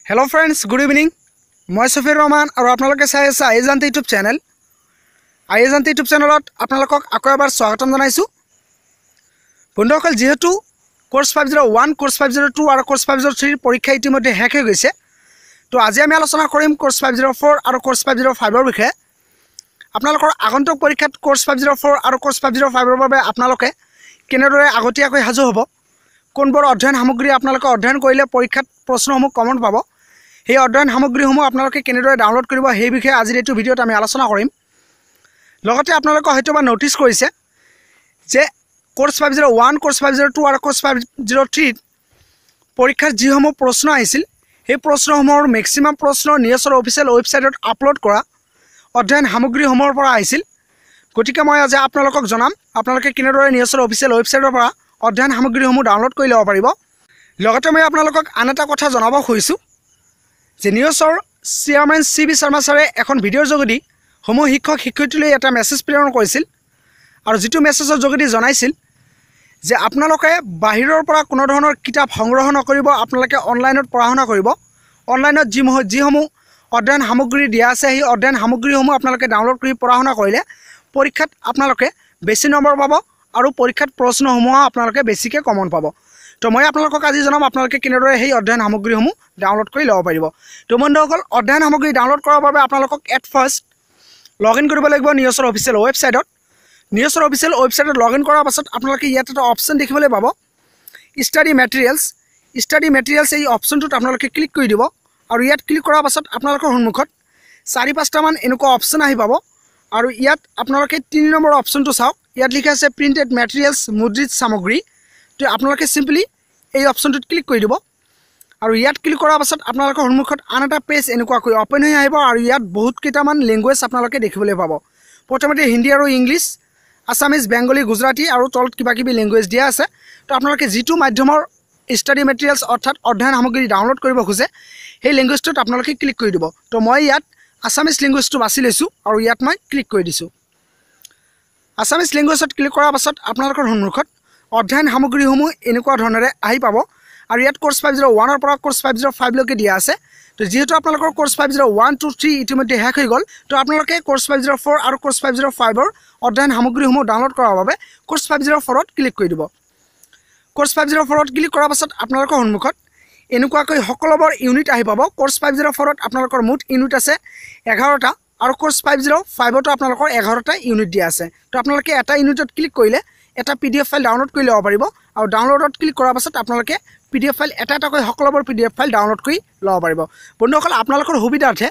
Hello friends, good evening. মই সফিৰ ৰহমান আৰু আপোনালোকে চাই আছে আইজান্তি ইউটিউব চেনেল। আইজান্তি ইউটিউব চেনেলত আপোনালোকক আকৌ এবাৰ স্বাগতম জনাইছো। বন্ধুসকল, যেহেতু কোৰ্স 501, কোৰ্স 502 আৰু কোৰ্স 503 পৰীক্ষা ইতিমধ্যে শেষ হৈ গৈছে, তো আজি আমি আলোচনা কৰিম কোৰ্স 504 আৰু কোৰ্স 505 ৰ বিষয়ে। আপোনালোকৰ আগন্তুক পৰীক্ষাত কোৰ্স 504 আৰু কোৰ্স 505 ৰ বাবে আপোনালোকে কেনেদৰে আগতীয়াকৈ সাজু হ'ব, কোনবোৰ অধ্যয়ন সামগ্ৰী আপোনালোকে অধ্যয়ন কৰিলে পৰীক্ষাত প্ৰশ্নসমূহ কমন পাব, সেই অধ্যয়ন সামগ্ৰীসমূহ আপোনালোকে কেনেদৰে ডাউনলোড কৰিব সেই বিষয়ে আজিৰ এইটো ভিডিঅ'ত আমি আলোচনা কৰিম। লগতে আপোনালোকে হয়তোবা নটিছ কৰিছে যে কোৰ্স 501, কোৰ্স 502 আৰু কোৰ্স 503 পৰীক্ষাৰ যিসমূহ প্ৰশ্ন আহিছিল সেই প্ৰশ্নসমূহৰ মেক্সিমাম প্ৰশ্ন নিউজৰ অফিচিয়েল ৱেবছাইটত আপলোড কৰা অধ্যয়ন সামগ্ৰীসমূহৰ পৰা আহিছিল। গতিকে মই আজি আপোনালোকক জনাম আপোনালোকে কেনেদৰে নিউজৰ অফিচিয়েল ৱেবছাইটৰ পৰা অধ্যয়ন সামগ্ৰীসমূহ ডাউনলোড কৰি ল'ব পাৰিব। লগতে মই আপোনালোকক আন এটা কথা জনাব খুজিছোঁ যে নিউজৰ চেয়াৰমেন CB শৰ্মা ছাৰে এখন ভিডিঅ'ৰ যোগেদি সমূহ শিক্ষক শিক্ষয়িত্ৰীলৈ এটা মেছেজ প্ৰেৰণ কৰিছিল আৰু যিটো মেছেজৰ যোগেদি জনাইছিল যে আপোনালোকে বাহিৰৰ পৰা কোনো ধৰণৰ কিতাপ সংগ্ৰহ নকৰিব, আপোনালোকে অনলাইনত পঢ়া শুনা কৰিব। অনলাইনত যিসমূহ অধ্যয়ন সামগ্ৰী দিয়া আছে সেই অধ্যয়ন সামগ্ৰীসমূহ আপোনালোকে ডাউনলোড কৰি পঢ়া শুনা কৰিলে পৰীক্ষাত আপোনালোকে বেছি নম্বৰ পাব আৰু পৰীক্ষাত প্ৰশ্নসমূহ আপোনালোকে বেছিকৈ কমন পাব। তো মই আপোনালোকক আজি জনাম আপোনালোকে কেনেদৰে সেই অধ্যয়ন সামগ্ৰীসমূহ ডাউনলোড কৰি ল'ব পাৰিব। তো বন্ধুসকল, অধ্যয়ন সামগ্ৰী ডাউনলোড কৰাৰ বাবে আপোনালোকক এট ফাৰ্ষ্ট লগ ইন কৰিব লাগিব নিউজৰ অফিচিয়েল ৱেবছাইটত। নিউজৰ অফিচিয়েল ৱেবছাইটত লগ ইন কৰাৰ পাছত আপোনালোকে ইয়াত এটা অপশ্যন দেখিবলৈ পাব, ষ্টাডি মেটেৰিয়েলছ। ষ্টাডি মেটেৰিয়েলছ এই অপশ্যনটোত আপোনালোকে ক্লিক কৰি দিব আৰু ইয়াত ক্লিক কৰাৰ পাছত আপোনালোকৰ সন্মুখত 4-5টামান এনেকুৱা অপশ্যন আহি পাব আৰু ইয়াত আপোনালোকে 3 নম্বৰ অপশ্যনটো চাওক। ইয়াত লিখা আছে প্ৰিণ্টেড মেটেৰিয়েলছ মুদ্ৰিত সামগ্ৰী। তো আপোনালোকে চিম্পলি এই অপশ্যনটোত ক্লিক কৰি দিব আৰু ইয়াত ক্লিক কৰাৰ পাছত আপোনালোকৰ সন্মুখত আন এটা পেজ এনেকুৱাকৈ অপেন হৈ আহিব আৰু ইয়াত বহুত কেইটামান লেংগুৱেজ আপোনালোকে দেখিবলৈ পাব। প্ৰথমতে হিন্দী আৰু ইংলিছ, আছামিজ, বেংগলী, গুজৰাটী আৰু তলত কিবা কিবি লেংগুৱেজ দিয়া আছে। তো আপোনালোকে যিটো মাধ্যমৰ ষ্টাডি মেটেৰিয়েলছ অৰ্থাৎ অধ্যয়ন সামগ্ৰী ডাউনলোড কৰিব খোজে সেই লেংগুৱেজটোত আপোনালোকে ক্লিক কৰি দিব। তো মই ইয়াত আছামিজ লেংগুৱেজটো বাছি লৈছোঁ আৰু ইয়াত মই ক্লিক কৰি দিছোঁ। আছামিজ লেংগুৱেজত ক্লিক কৰাৰ পাছত আপোনালোকৰ সন্মুখত অধ্যয়ন সামগ্ৰীসমূহ এনেকুৱা ধৰণেৰে আহি পাব আৰু ইয়াত কোৰ্স 501ৰ পৰা কোৰ্স 505 লৈকে দিয়া আছে। তো যেহেতু আপোনালোকৰ কোৰ্স 501, 2, 3 ইতিমধ্যে শেষ হৈ গ'ল, তো আপোনালোকে কোৰ্স 504 আৰু কোৰ্স 505ৰ অধ্যয়ন সামগ্ৰীসমূহ ডাউনলোড কৰাৰ বাবে কোৰ্স 504ত ক্লিক কৰি দিব। কোৰ্স 504ত ক্লিক কৰাৰ পাছত আপোনালোকৰ সন্মুখত এনেকুৱাকৈ সকলোবোৰ ইউনিট আহি পাব। কোৰ্স 504ত আপোনালোকৰ মুঠ ইউনিট আছে 11টা আৰু কোৰ্স 505তো আপোনালোকৰ 11টা ইউনিট দিয়া আছে। তো আপোনালোকে এটা ইউনিটত ক্লিক কৰিলে এটা PDF ফাইল ডাউনলোড কৰি ল'ব পাৰিব আৰু ডাউনলোডত ক্লিক কৰাৰ পাছত আপোনালোকে PDF ফাইল এটা এটাকৈ সকলোবোৰ PDF ফাইল ডাউনলোড কৰি ল'ব পাৰিব। বন্ধুসকল, আপোনালোকৰ সুবিধাৰ্থে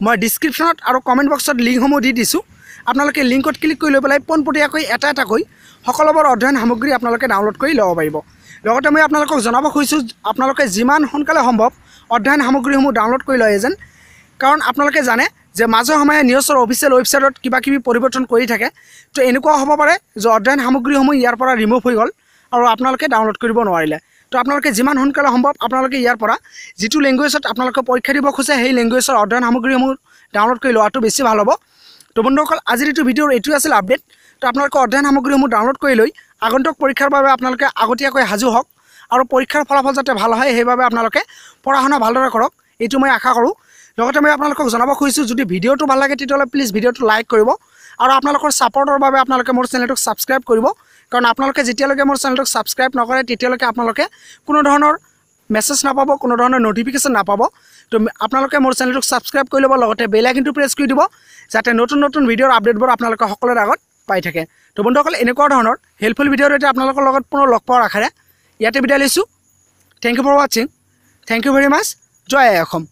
মই ডিছক্ৰিপশ্যনত আৰু কমেণ্ট বক্সত লিংকসমূহ দি দিছোঁ। আপোনালোকে লিংকত ক্লিক কৰি লৈ পেলাই পোনপটীয়াকৈ এটা এটাকৈ সকলোবোৰ অধ্যয়ন সামগ্ৰী আপোনালোকে ডাউনলোড কৰি ল'ব পাৰিব। লগতে মই আপোনালোকক জনাব খুজিছোঁ আপোনালোকে যিমান সোনকালে সম্ভৱ অধ্যয়ন সামগ্ৰীসমূহ ডাউনলোড কৰি লয় যেন, কাৰণ আপোনালোকে জানে যে মাজে সময়ে নিউজৰ অফিচিয়েল ৱেবছাইটত কিবা কিবি পৰিৱৰ্তন কৰি থাকে। তো এনেকুৱা হ'ব পাৰে যে অধ্যয়ন সামগ্ৰীসমূহ ইয়াৰ পৰা ৰিমুভ হৈ গ'ল আৰু আপোনালোকে ডাউনলোড কৰিব নোৱাৰিলে। তো আপোনালোকে যিমান সোনকালে সম্ভৱ আপোনালোকে ইয়াৰ পৰা যিটো লেংগুৱেজত আপোনালোকে পৰীক্ষা দিব খোজে সেই লেংগুৱেজৰ অধ্যয়ন সামগ্ৰীসমূহ ডাউনলোড কৰি লোৱাটো বেছি ভাল হ'ব। তো বন্ধুসকল, আজিৰ এইটো ভিডিঅ'ৰ এইটোৱে আছিল আপডেট। তো আপোনালোকে অধ্যয়ন সামগ্ৰীসমূহ ডাউনলোড কৰি লৈ আগন্তুক পৰীক্ষাৰ বাবে আপোনালোকে আগতীয়াকৈ সাজু হওক আৰু পৰীক্ষাৰ ফলাফল যাতে ভাল হয় সেইবাবে আপোনালোকে পঢ়া শুনা ভালদৰে কৰক, এইটো মই আশা কৰোঁ। লগতে মই আপোনালোকক জনাব খুজিছোঁ যদি ভিডিঅ'টো ভাল লাগে তেতিয়াহ'লে প্লিজ ভিডিঅ'টো লাইক কৰিব আৰু আপোনালোকৰ ছাপৰ্টৰ বাবে আপোনালোকে মোৰ চেনেলটোক ছাবস্ক্ৰাইব কৰিব, কাৰণ আপোনালোকে যেতিয়ালৈকে মোৰ চেনেলটোক ছাবস্ক্ৰাইব নকৰে তেতিয়ালৈকে আপোনালোকে কোনো ধৰণৰ মেছেজ নাপাব, কোনো ধৰণৰ নটিফিকেশ্যন নাপাব। তো আপোনালোকে মোৰ চেনেলটোক ছাবস্ক্ৰাইব কৰি ল'ব, লগতে বেল আইকনটো প্ৰেছ কৰি দিব যাতে নতুন নতুন ভিডিঅ'ৰ আপডেটবোৰ আপোনালোকে সকলোৰে আগত পাই থাকে। তো বন্ধুসকল, এনেকুৱা ধৰণৰ হেল্পফুল ভিডিঅ'ৰ সৈতে আপোনালোকৰ লগত পুনৰ লগ পোৱাৰ আশাৰে ইয়াতে বিদায় লৈছোঁ। থেংক ইউ ফৰ ৱাচিং। Thank you very much. জয় আই অসম।